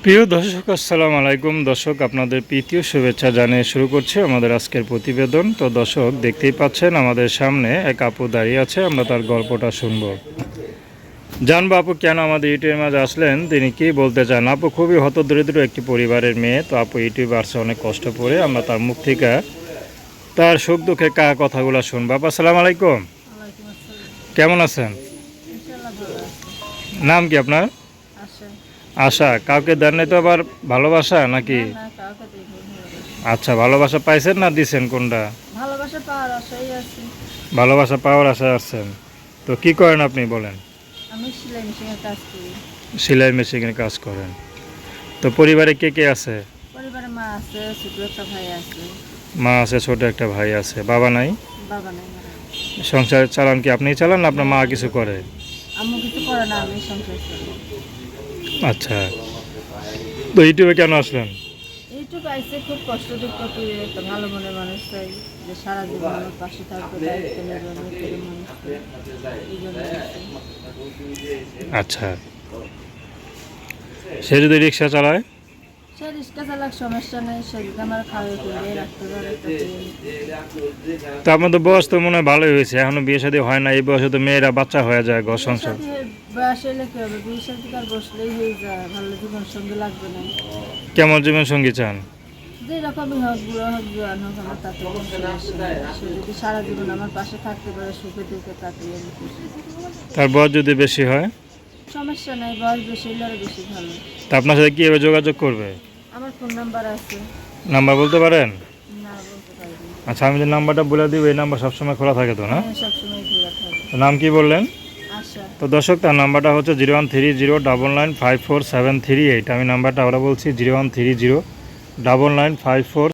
প্রিয় দর্শক, আসসালামু আলাইকুম। দর্শক, আপনাদের প্রীতীয় শুভেচ্ছা জানিয়ে শুরু করছি আমাদের আজকের প্রতিবেদন। তো দর্শক, দেখতেই পাচ্ছেন আমাদের সামনে এক আপু দাঁড়িয়ে আছে, আমরা তার গল্পটা শুনবো। জানবো আপু কেন আমাদের ইউটিউবের মাঝে আসলেন, তিনি কি বলতে চান। আপু খুবই হতদরিদ্র একটি পরিবারের মেয়ে। তো আপু ইউটিউবে আসছে অনেক কষ্ট করে, আমরা তার মুখ থেকে তার সুখ দুঃখে কথাগুলো শুনবো। আপু আসসালামু আলাইকুম, ওয়ালাইকুম আসসালাম। কেমন আছেন? ইনশাআল্লাহ ভালো আছি। নাম কি আপনার? আশা। আশা। কাউকে দেন নাই তো আবার ভালোবাসা নাকি? না কাউকে দেখিনি ভালোবাসা। আচ্ছা, ভালোবাসা পাইছেন না দিছেন, কোনটা? ভালোবাসা পাওয়ার আশাই আছি। ভালোবাসা পাওয়ার আশায় আসছেন। তো কি করেন আপনি বলেন? আমি সেলাই মেশিনের কাজ করি। সেলাই মেশিনের কাজ করেন। তো পরিবারে কে কে আছে? পরিবারে মা আছে, ছোট একটা ভাই আছে। মা আছে, ছোট একটা ভাই আছে। বাবা নাই? বাবা নাই, মারা গেছে। সংসার চালান কি আপনিই চালান না আপনার মা কিছু করে? আম্মু কিছু করে না, আমি সংসার করি। আচ্ছা, তো ইউটিউবে কেন আসলেন? এইটুকু আইসে খুব কষ্ট দুঃখ করে একটা ভালো মনের মানুষ চাই, যে সারা জীবন আমার পাশে থাকবে, দায়িত্ব নেবে, মেয়েদের মানুষ চাই। এই জন্য আইছি। আচ্ছা, সে যদি রিক্সা চালায়? সে রিক্সা চালাক, সমস্যা নেই। সে যদি আমার খাওয়াই তুলে রাখতে পারে তো আপনাদের বয়স তো মনে হয় ভালোই হয়েছে, এখনো বিয়ে শাদী হয় না। এই বয়সে তো মেয়েরা বাচ্চা হয়ে যায়, ঘর সংসার। বয়স হলে কি হবে, বিয়ে শাদী আর বসলেই হয়ে যায়। ভালো জীবন সঙ্গী লাগবে না। কেমন জীবন সঙ্গী চান? যে রকমই হোক, বুড়ো হোক জোয়ান হোক, আমার তাতে কোনো সমস্যা নেই। সে যদি সারা জীবন আমার পাশে থাকতে পারে সুখে দুঃখে, তাতেই আমি খুশি। তার বয়স যদি বেশি হয়? সমস্যা নাই, বয়স বেশি হলে আরো বেশি ভালো। তা আপনার সাথে কীভাবে যোগাযোগ করবে? আমার ফোন নাম্বার আছে। নাম্বার বলতে পারেন? না, বলতে পারবি না। আচ্ছা, আমি যে নাম্বারটা বলে দিব, এই নাম্বার সবসময় খোলা থাকে তো না? হ্যাঁ, সবসময় খোলা থাকে। তো নাম কি বললেন? আশা। তো দর্শক, তার নাম্বারটা হচ্ছে 0130995473। আমি নাম্বারটা আবার বলছি, 01309954